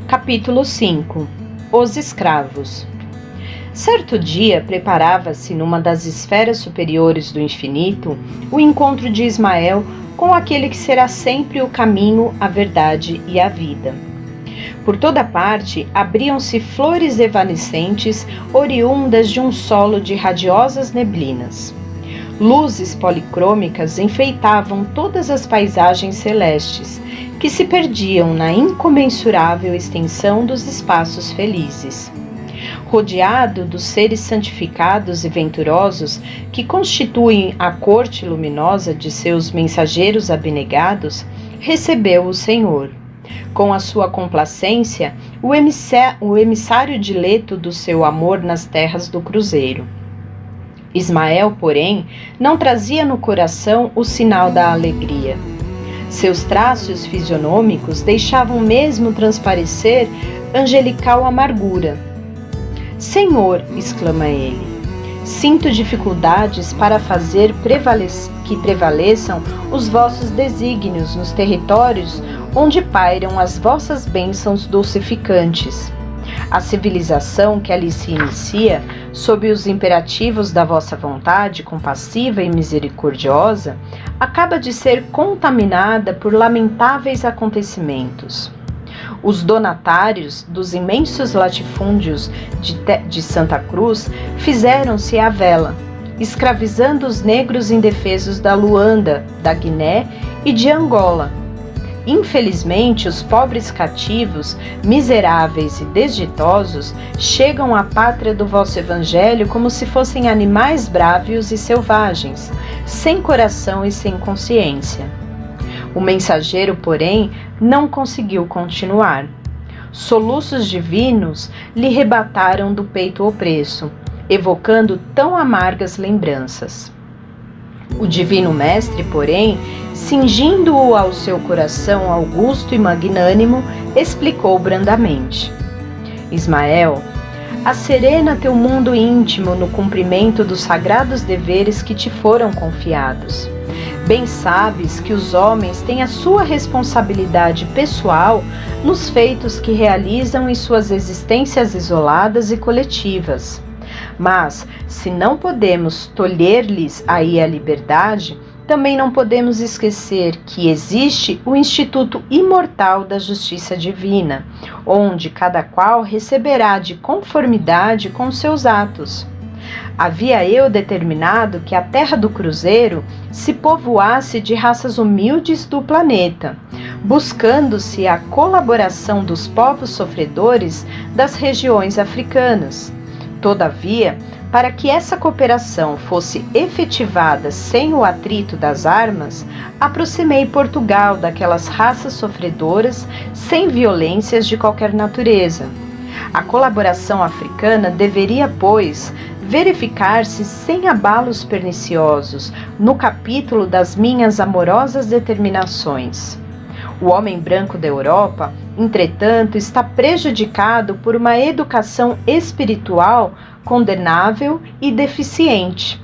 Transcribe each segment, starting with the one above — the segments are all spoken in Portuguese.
Capítulo 5 Os escravos. Certo dia preparava-se numa das esferas superiores do infinito o encontro de Ismael com aquele que será sempre o caminho, a verdade e a vida. Por toda parte abriam-se flores evanescentes oriundas de um solo de radiosas neblinas. Luzes policrômicas enfeitavam todas as paisagens celestes, que se perdiam na incomensurável extensão dos espaços felizes. Rodeado dos seres santificados e venturosos que constituem a corte luminosa de seus mensageiros abnegados, recebeu o Senhor. Com a sua complacência, o emissário dileto do seu amor nas terras do cruzeiro. Ismael, porém, não trazia no coração o sinal da alegria. Seus traços fisionômicos deixavam mesmo transparecer angelical amargura. Senhor, exclama ele, sinto dificuldades para fazer que prevaleçam os vossos desígnios nos territórios onde pairam as vossas bênçãos dulcificantes. A civilização que ali se inicia, sob os imperativos da vossa vontade compassiva e misericordiosa, acaba de ser contaminada por lamentáveis acontecimentos. Os donatários dos imensos latifúndios de Santa Cruz fizeram-se à vela, escravizando os negros indefesos da Luanda, da Guiné e de Angola. Infelizmente, os pobres cativos, miseráveis e desditosos, chegam à pátria do vosso evangelho como se fossem animais brávios e selvagens, sem coração e sem consciência. O mensageiro, porém, não conseguiu continuar. Soluços divinos lhe rebataram do peito opresso, evocando tão amargas lembranças. O divino mestre, porém, cingindo-o ao seu coração augusto e magnânimo, explicou brandamente: Ismael, acerena teu mundo íntimo no cumprimento dos sagrados deveres que te foram confiados. Bem sabes que os homens têm a sua responsabilidade pessoal nos feitos que realizam em suas existências isoladas e coletivas. Mas, se não podemos tolher-lhes aí a liberdade, também não podemos esquecer que existe o Instituto Imortal da Justiça Divina, onde cada qual receberá de conformidade com seus atos. Havia eu determinado que a terra do cruzeiro se povoasse de raças humildes do planeta, buscando-se a colaboração dos povos sofredores das regiões africanas. Todavia, para que essa cooperação fosse efetivada sem o atrito das armas, aproximei Portugal daquelas raças sofredoras sem violências de qualquer natureza. A colaboração africana deveria, pois, verificar-se sem abalos perniciosos no capítulo das minhas amorosas determinações. O homem branco da Europa, entretanto, está prejudicado por uma educação espiritual condenável e deficiente.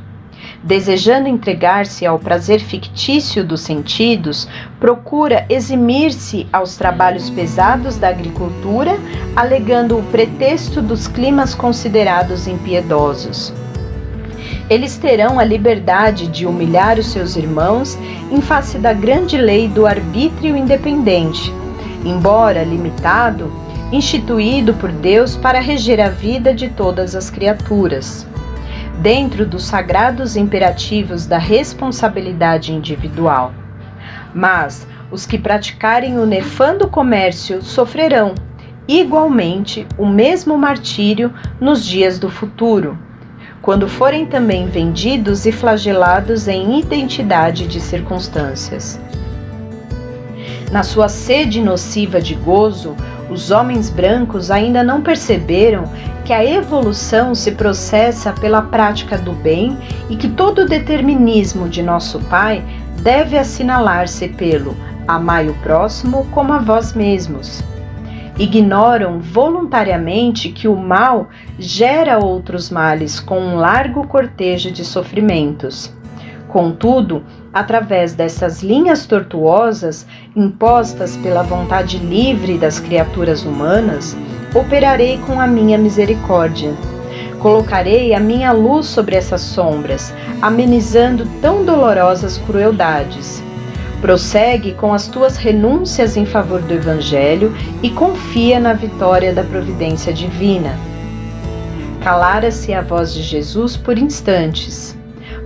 Desejando entregar-se ao prazer fictício dos sentidos, procura eximir-se aos trabalhos pesados da agricultura, alegando o pretexto dos climas considerados impiedosos. Eles terão a liberdade de humilhar os seus irmãos em face da grande lei do arbítrio independente, embora limitado, instituído por Deus para reger a vida de todas as criaturas. Dentro dos sagrados imperativos da responsabilidade individual. Mas os que praticarem o nefando comércio sofrerão, igualmente, o mesmo martírio nos dias do futuro, quando forem também vendidos e flagelados em identidade de circunstâncias. Na sua sede nociva de gozo, os homens brancos ainda não perceberam que a evolução se processa pela prática do bem e que todo o determinismo de nosso Pai deve assinalar-se pelo amai o próximo como a vós mesmos. Ignoram voluntariamente que o mal gera outros males com um largo cortejo de sofrimentos. Contudo, através dessas linhas tortuosas impostas pela vontade livre das criaturas humanas, operarei com a minha misericórdia. Colocarei a minha luz sobre essas sombras, amenizando tão dolorosas crueldades. Prossegue com as tuas renúncias em favor do Evangelho e confia na vitória da providência divina. Calara-se a voz de Jesus por instantes.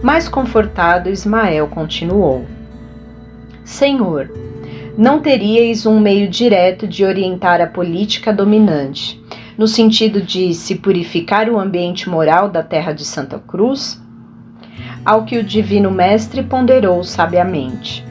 Mais confortado, Ismael continuou: Senhor, não teríeis um meio direto de orientar a política dominante, no sentido de se purificar o ambiente moral da terra de Santa Cruz? Ao que o Divino Mestre ponderou sabiamente: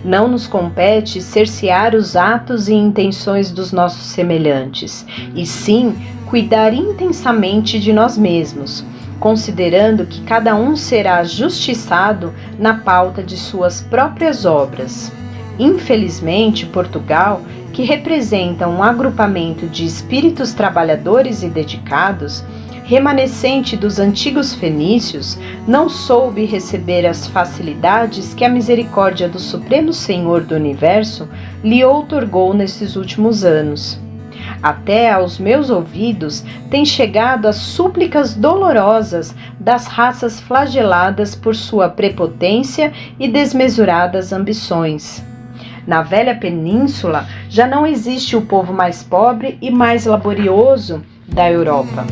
não nos compete cercear os atos e intenções dos nossos semelhantes, e sim cuidar intensamente de nós mesmos, considerando que cada um será justiçado na pauta de suas próprias obras. Infelizmente, Portugal, que representa um agrupamento de espíritos trabalhadores e dedicados, remanescente dos antigos fenícios, não soube receber as facilidades que a misericórdia do Supremo Senhor do Universo lhe outorgou nesses últimos anos. Até aos meus ouvidos têm chegado as súplicas dolorosas das raças flageladas por sua prepotência e desmesuradas ambições. Na velha península já não existe o povo mais pobre e mais laborioso da Europa.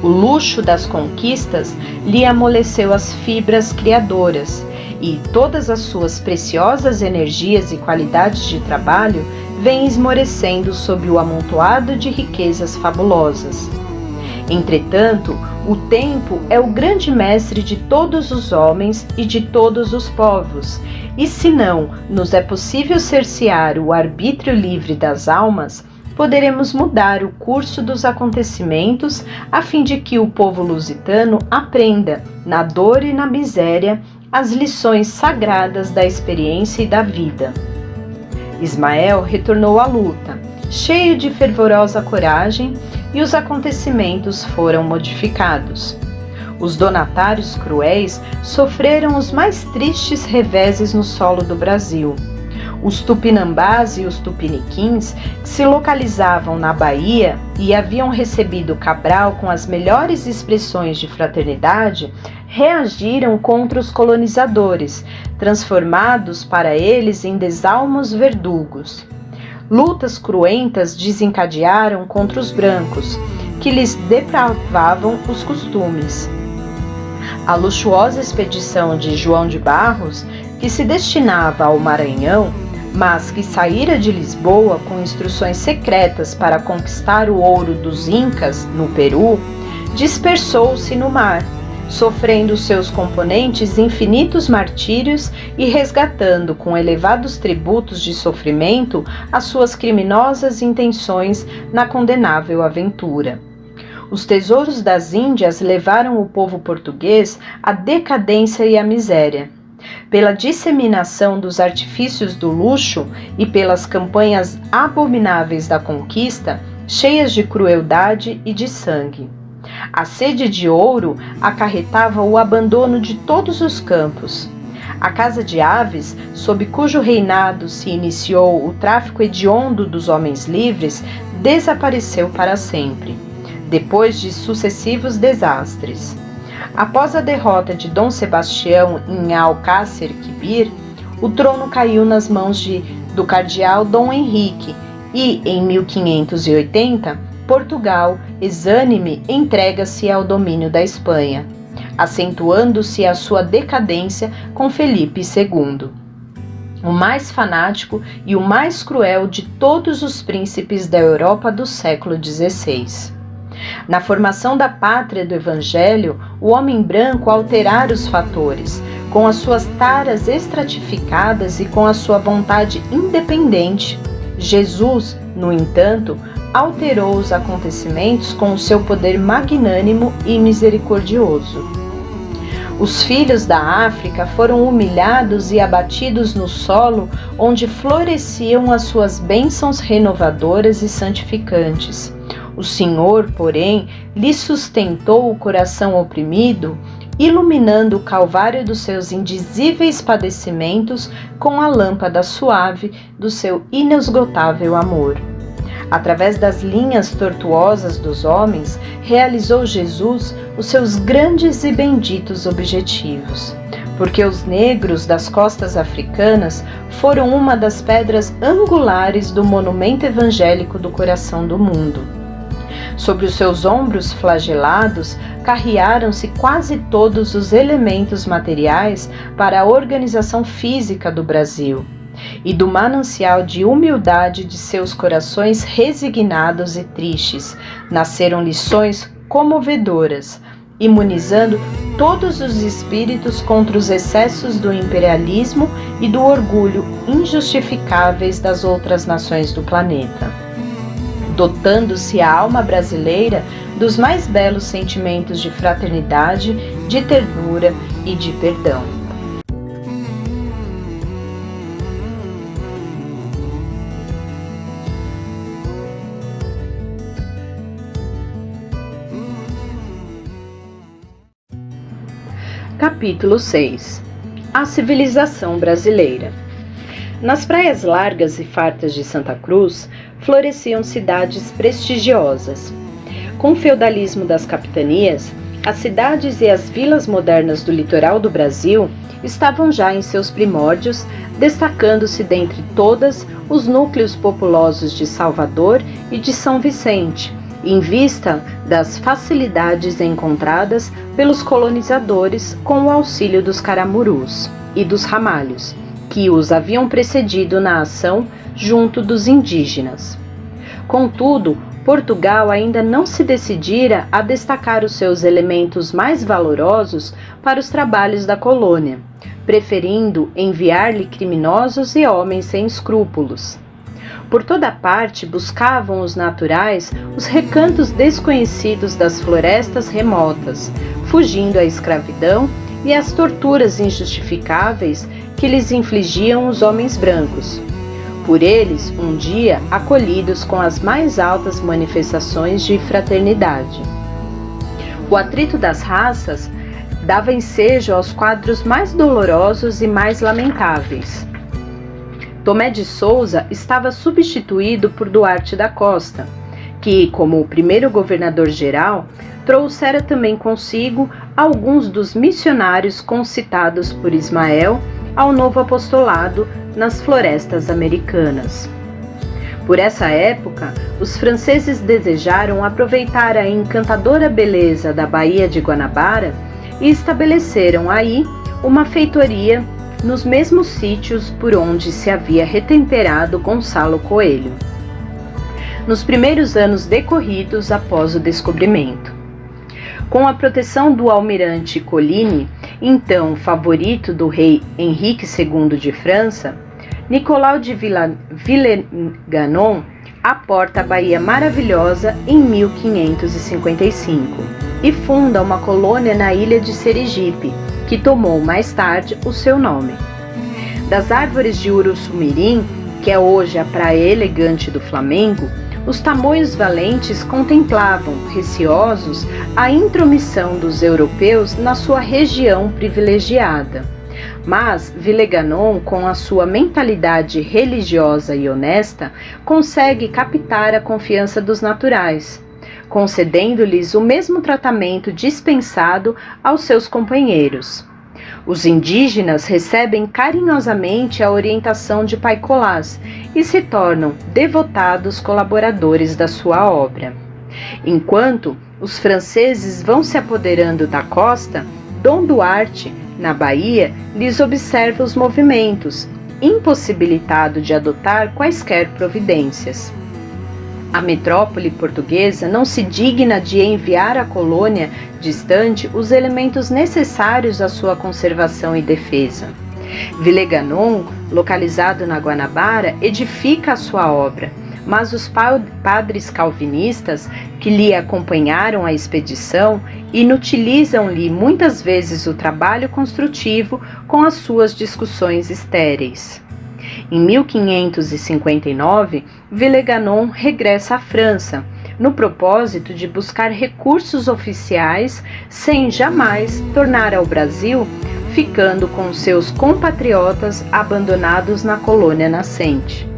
O luxo das conquistas lhe amoleceu as fibras criadoras, e todas as suas preciosas energias e qualidades de trabalho vêm esmorecendo sob o amontoado de riquezas fabulosas. Entretanto, o tempo é o grande mestre de todos os homens e de todos os povos, e se não nos é possível cercear o arbítrio livre das almas, poderemos mudar o curso dos acontecimentos a fim de que o povo lusitano aprenda, na dor e na miséria, as lições sagradas da experiência e da vida. Ismael retornou à luta, cheio de fervorosa coragem, e os acontecimentos foram modificados. Os donatários cruéis sofreram os mais tristes reveses no solo do Brasil. Os tupinambás e os tupiniquins, que se localizavam na Bahia e haviam recebido Cabral com as melhores expressões de fraternidade, reagiram contra os colonizadores, transformados para eles em desalmos verdugos. Lutas cruentas desencadearam contra os brancos, que lhes depravavam os costumes. A luxuosa expedição de João de Barros, que se destinava ao Maranhão, mas que saíra de Lisboa com instruções secretas para conquistar o ouro dos Incas no Peru, dispersou-se no mar, sofrendo seus componentes infinitos martírios e resgatando com elevados tributos de sofrimento as suas criminosas intenções na condenável aventura. Os tesouros das Índias levaram o povo português à decadência e à miséria. Pela disseminação dos artifícios do luxo e pelas campanhas abomináveis da conquista, cheias de crueldade e de sangue. A sede de ouro acarretava o abandono de todos os campos. A Casa de Aves, sob cujo reinado se iniciou o tráfico hediondo dos homens livres, desapareceu para sempre, depois de sucessivos desastres. Após a derrota de Dom Sebastião em Alcácer Quibir, o trono caiu nas mãos do cardeal Dom Henrique e, em 1580, Portugal, exânime, entrega-se ao domínio da Espanha, acentuando-se a sua decadência com Felipe II, o mais fanático e o mais cruel de todos os príncipes da Europa do século XVI. Na formação da pátria do Evangelho, o homem branco alterara os fatores, com as suas taras estratificadas e com a sua vontade independente. Jesus, no entanto, alterou os acontecimentos com o seu poder magnânimo e misericordioso. Os filhos da África foram humilhados e abatidos no solo onde floresciam as suas bênçãos renovadoras e santificantes. O Senhor, porém, lhe sustentou o coração oprimido iluminando o calvário dos seus indizíveis padecimentos com a lâmpada suave do seu inesgotável amor. Através das linhas tortuosas dos homens, realizou Jesus os seus grandes e benditos objetivos, porque os negros das costas africanas foram uma das pedras angulares do monumento evangélico do coração do mundo. Sobre os seus ombros flagelados, carrearam-se quase todos os elementos materiais para a organização física do Brasil, e do manancial de humildade de seus corações resignados e tristes nasceram lições comovedoras, imunizando todos os espíritos contra os excessos do imperialismo e do orgulho injustificáveis das outras nações do planeta, dotando-se a alma brasileira dos mais belos sentimentos de fraternidade, de ternura e de perdão. Capítulo 6. A civilização brasileira. Nas praias largas e fartas de Santa Cruz, floresciam cidades prestigiosas. Com o feudalismo das capitanias, as cidades e as vilas modernas do litoral do Brasil estavam já em seus primórdios, destacando-se dentre todas os núcleos populosos de Salvador e de São Vicente, em vista das facilidades encontradas pelos colonizadores com o auxílio dos caramurus e dos ramalhos, que os haviam precedido na ação junto dos indígenas. Contudo, Portugal ainda não se decidira a destacar os seus elementos mais valorosos para os trabalhos da colônia, preferindo enviar-lhe criminosos e homens sem escrúpulos. Por toda parte buscavam os naturais os recantos desconhecidos das florestas remotas, fugindo à escravidão e às torturas injustificáveis que lhes infligiam os homens brancos, por eles um dia acolhidos com as mais altas manifestações de fraternidade. O atrito das raças dava ensejo aos quadros mais dolorosos e mais lamentáveis. Tomé de Souza estava substituído por Duarte da Costa, que, como o primeiro governador-geral, trouxera também consigo alguns dos missionários concitados por Ismael ao novo apostolado nas florestas americanas. Por essa época, os franceses desejaram aproveitar a encantadora beleza da Baía de Guanabara e estabeleceram aí uma feitoria nos mesmos sítios por onde se havia retemperado Gonçalo Coelho, nos primeiros anos decorridos após o descobrimento. Com a proteção do almirante Coligny, então favorito do rei Henrique II de França, Nicolau de Villeganon aporta a Baía Maravilhosa em 1555 e funda uma colônia na ilha de Serigipe, que tomou mais tarde o seu nome. Das árvores de Uruçumirim, que é hoje a praia elegante do Flamengo, os tamoios valentes contemplavam, receosos, a intromissão dos europeus na sua região privilegiada. Mas Villeganon, com a sua mentalidade religiosa e honesta, consegue captar a confiança dos naturais, concedendo-lhes o mesmo tratamento dispensado aos seus companheiros. Os indígenas recebem carinhosamente a orientação de Pai Colás e se tornam devotados colaboradores da sua obra. Enquanto os franceses vão se apoderando da costa, Dom Duarte, na Bahia, lhes observa os movimentos, impossibilitado de adotar quaisquer providências. A metrópole portuguesa não se digna de enviar à colônia distante os elementos necessários à sua conservação e defesa. Villeganon, localizado na Guanabara, edifica a sua obra, mas os padres calvinistas que lhe acompanharam a expedição inutilizam-lhe muitas vezes o trabalho construtivo com as suas discussões estéreis. Em 1559, Villeganon regressa à França, no propósito de buscar recursos oficiais sem jamais tornar ao Brasil, ficando com seus compatriotas abandonados na colônia nascente.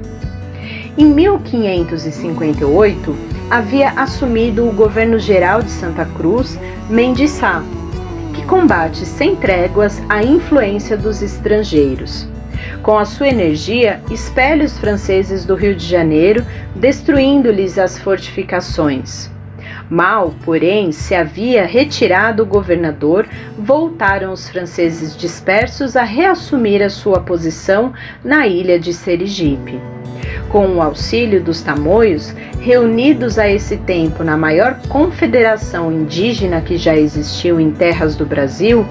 Em 1558, havia assumido o governo geral de Santa Cruz Mendes Sá, que combate sem tréguas a influência dos estrangeiros. Com a sua energia, expele os franceses do Rio de Janeiro, destruindo-lhes as fortificações. Mal, porém, se havia retirado o governador, voltaram os franceses dispersos a reassumir a sua posição na ilha de Serigipe. Com o auxílio dos tamoios, reunidos a esse tempo na maior confederação indígena que já existiu em terras do Brasil,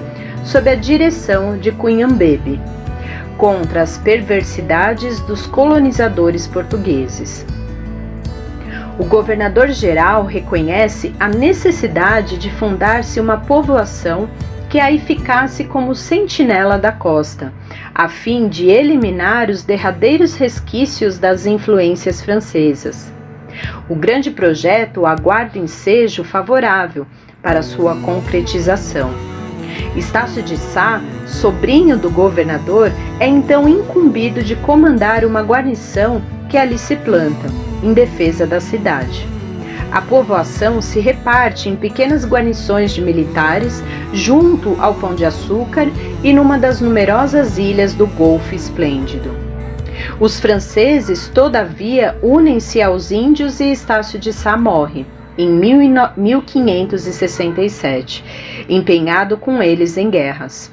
sob a direção de Cunhambebe, contra as perversidades dos colonizadores portugueses. O governador-geral reconhece a necessidade de fundar-se uma povoação que aí ficasse como sentinela da costa, a fim de eliminar os derradeiros resquícios das influências francesas. O grande projeto aguarda ensejo favorável para sua concretização. Estácio de Sá, sobrinho do governador, é então incumbido de comandar uma guarnição que ali se planta, em defesa da cidade. A povoação se reparte em pequenas guarnições de militares junto ao Pão de Açúcar e numa das numerosas ilhas do Golfo Esplêndido. Os franceses, todavia, unem-se aos índios e Estácio de Sá morre, em 1567, empenhado com eles em guerras.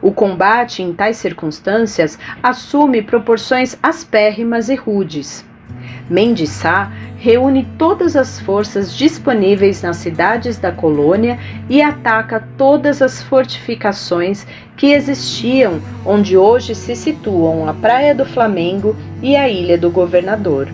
O combate em tais circunstâncias assume proporções aspérrimas e rudes. Mendes Sá reúne todas as forças disponíveis nas cidades da colônia e ataca todas as fortificações que existiam onde hoje se situam a Praia do Flamengo e a Ilha do Governador.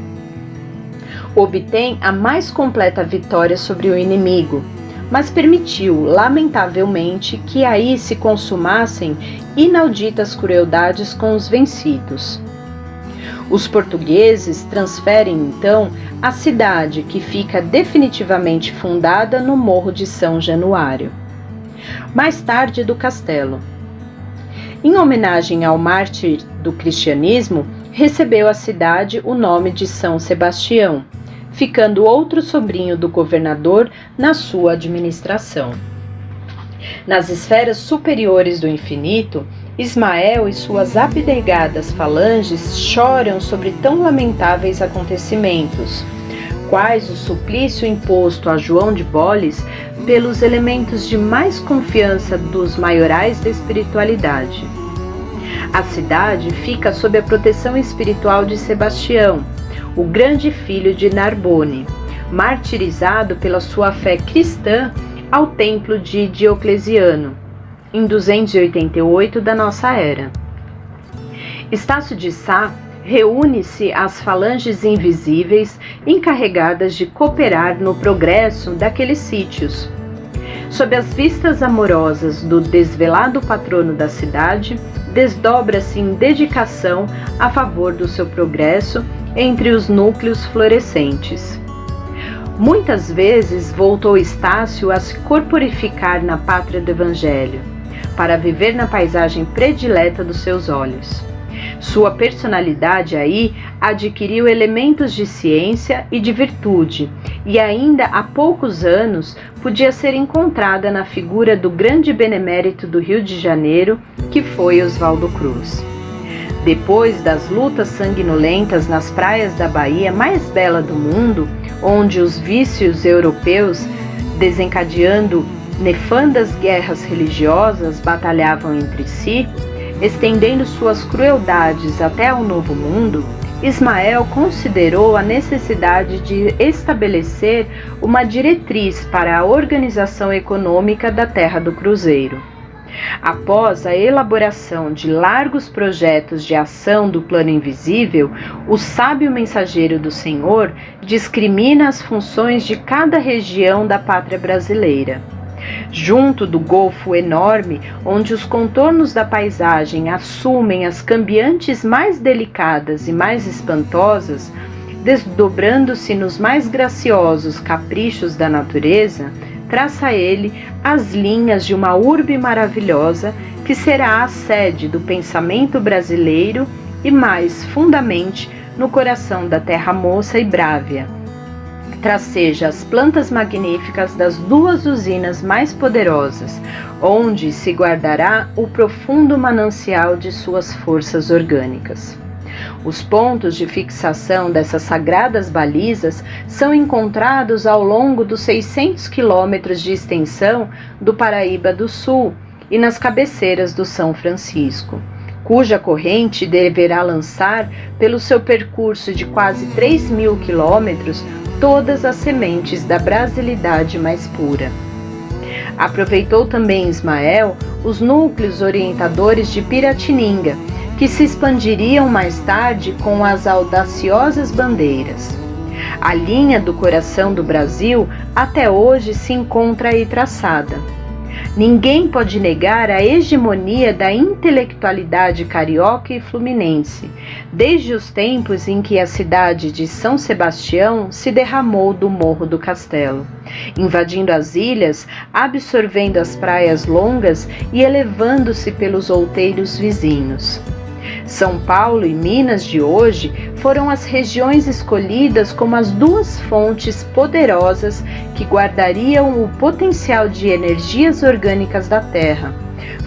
Obtém a mais completa vitória sobre o inimigo, mas permitiu, lamentavelmente, que aí se consumassem inauditas crueldades com os vencidos. Os portugueses transferem, então, a cidade, que fica definitivamente fundada no Morro de São Januário. Mais tarde do castelo. Em homenagem ao mártir do cristianismo, recebeu a cidade o nome de São Sebastião, ficando outro sobrinho do governador na sua administração. Nas esferas superiores do infinito, Ismael e suas abnegadas falanges choram sobre tão lamentáveis acontecimentos, quais o suplício imposto a João de Boles pelos elementos de mais confiança dos maiorais da espiritualidade. A cidade fica sob a proteção espiritual de Sebastião, o grande filho de Narbone, martirizado pela sua fé cristã ao templo de Diocleciano, em 288 da nossa era. Estácio de Sá reúne-se às falanges invisíveis encarregadas de cooperar no progresso daqueles sítios. Sob as vistas amorosas do desvelado patrono da cidade, desdobra-se em dedicação a favor do seu progresso entre os núcleos florescentes. Muitas vezes voltou Estácio a se corporificar na pátria do Evangelho, para viver na paisagem predileta dos seus olhos. Sua personalidade aí adquiriu elementos de ciência e de virtude, e ainda há poucos anos podia ser encontrada na figura do grande benemérito do Rio de Janeiro, que foi Oswaldo Cruz. Depois das lutas sanguinolentas nas praias da Bahia mais bela do mundo, onde os vícios europeus, desencadeando nefandas guerras religiosas, batalhavam entre si, estendendo suas crueldades até ao Novo Mundo, Ismael considerou a necessidade de estabelecer uma diretriz para a organização econômica da Terra do Cruzeiro. Após a elaboração de largos projetos de ação do plano invisível, o sábio mensageiro do Senhor discrimina as funções de cada região da pátria brasileira. Junto do golfo enorme, onde os contornos da paisagem assumem as cambiantes mais delicadas e mais espantosas, desdobrando-se nos mais graciosos caprichos da natureza, traça ele as linhas de uma urbe maravilhosa que será a sede do pensamento brasileiro e mais fundamente no coração da terra moça e brávia. Traceja as plantas magníficas das duas usinas mais poderosas, onde se guardará o profundo manancial de suas forças orgânicas. Os pontos de fixação dessas sagradas balizas são encontrados ao longo dos 600 quilômetros de extensão do Paraíba do Sul e nas cabeceiras do São Francisco, cuja corrente deverá lançar, pelo seu percurso de quase 3.000 quilômetros, todas as sementes da brasilidade mais pura. Aproveitou também Ismael os núcleos orientadores de Piratininga, que se expandiriam mais tarde com as audaciosas bandeiras. A linha do coração do Brasil até hoje se encontra aí traçada. Ninguém pode negar a hegemonia da intelectualidade carioca e fluminense, desde os tempos em que a cidade de São Sebastião se derramou do Morro do Castelo, invadindo as ilhas, absorvendo as praias longas e elevando-se pelos outeiros vizinhos. São Paulo e Minas de hoje foram as regiões escolhidas como as duas fontes poderosas que guardariam o potencial de energias orgânicas da Terra,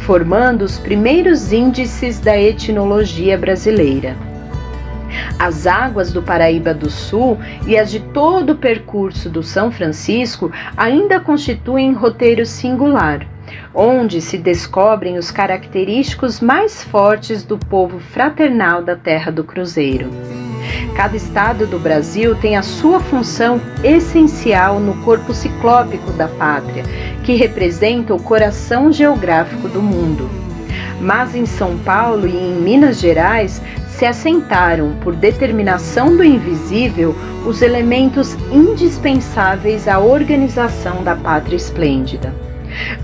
formando os primeiros índices da etnologia brasileira. As águas do Paraíba do Sul e as de todo o percurso do São Francisco ainda constituem roteiro singular, onde se descobrem os característicos mais fortes do povo fraternal da Terra do Cruzeiro. Cada estado do Brasil tem a sua função essencial no corpo ciclópico da pátria, que representa o coração geográfico do mundo. Mas em São Paulo e em Minas Gerais se assentaram, por determinação do invisível, os elementos indispensáveis à organização da pátria esplêndida.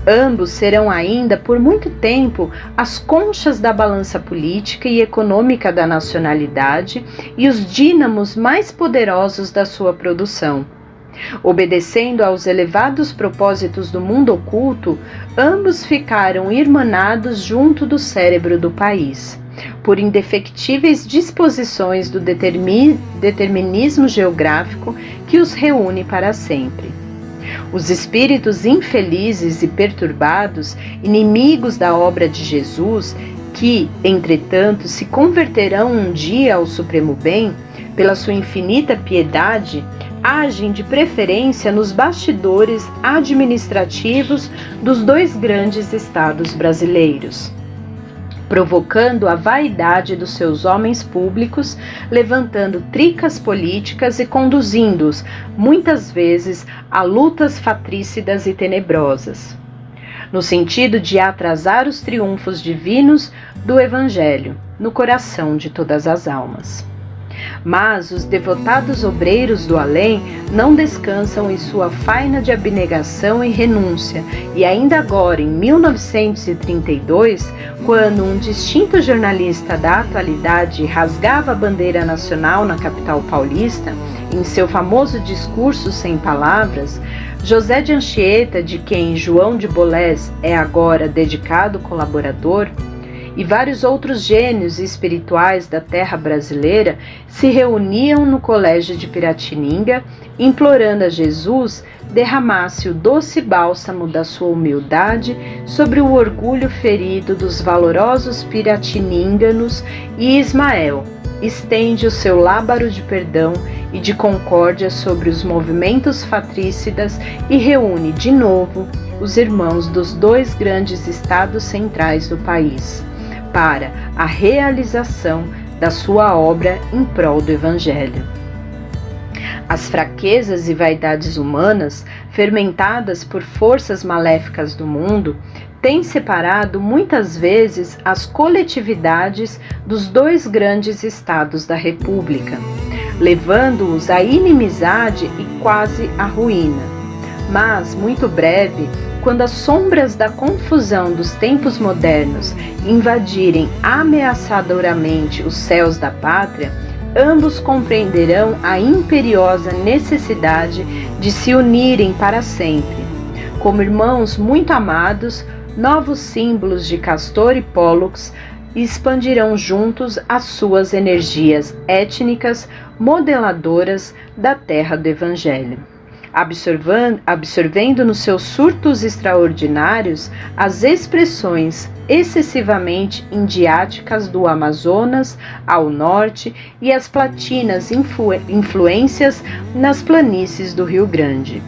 Ambos serão ainda, por muito tempo, as conchas da balança política e econômica da nacionalidade e os dínamos mais poderosos da sua produção. Obedecendo aos elevados propósitos do mundo oculto, ambos ficaram irmanados junto do cérebro do país, por indefectíveis disposições do determinismo geográfico que os reúne para sempre. Os espíritos infelizes e perturbados, inimigos da obra de Jesus, que, entretanto, se converterão um dia ao supremo bem, pela sua infinita piedade, agem de preferência nos bastidores administrativos dos dois grandes estados brasileiros, provocando a vaidade dos seus homens públicos, levantando tricas políticas e conduzindo-os, muitas vezes, a lutas fratricidas e tenebrosas, no sentido de atrasar os triunfos divinos do Evangelho no coração de todas as almas. Mas os devotados obreiros do além não descansam em sua faina de abnegação e renúncia, e ainda agora, em 1932, quando um distinto jornalista da atualidade rasgava a bandeira nacional na capital paulista, em seu famoso discurso sem palavras, José de Anchieta, de quem João de Bolés é agora dedicado colaborador, e vários outros gênios espirituais da terra brasileira se reuniam no colégio de Piratininga, implorando a Jesus derramasse o doce bálsamo da sua humildade sobre o orgulho ferido dos valorosos piratininganos, e Ismael estende o seu lábaro de perdão e de concórdia sobre os movimentos fratricidas e reúne de novo os irmãos dos dois grandes estados centrais do país, para a realização da sua obra em prol do Evangelho. As fraquezas e vaidades humanas, fermentadas por forças maléficas do mundo, têm separado muitas vezes as coletividades dos dois grandes estados da República, levando-os à inimizade e quase à ruína. Mas, muito breve, quando as sombras da confusão dos tempos modernos invadirem ameaçadoramente os céus da pátria, ambos compreenderão a imperiosa necessidade de se unirem para sempre. Como irmãos muito amados, novos símbolos de Castor e Pólux expandirão juntos as suas energias étnicas modeladoras da terra do Evangelho, absorvendo nos seus surtos extraordinários as expressões excessivamente indiáticas do Amazonas ao norte e as platinas influências nas planícies do Rio Grande,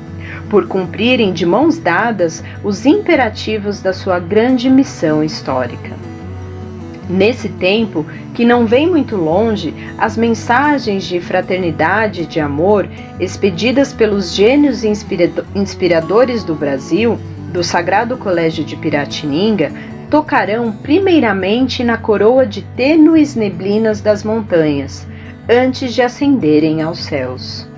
por cumprirem de mãos dadas os imperativos da sua grande missão histórica. Nesse tempo, que não vem muito longe, as mensagens de fraternidade e de amor expedidas pelos gênios inspiradores do Brasil, do Sagrado Colégio de Piratininga, tocarão primeiramente na coroa de tênues neblinas das montanhas, antes de ascenderem aos céus.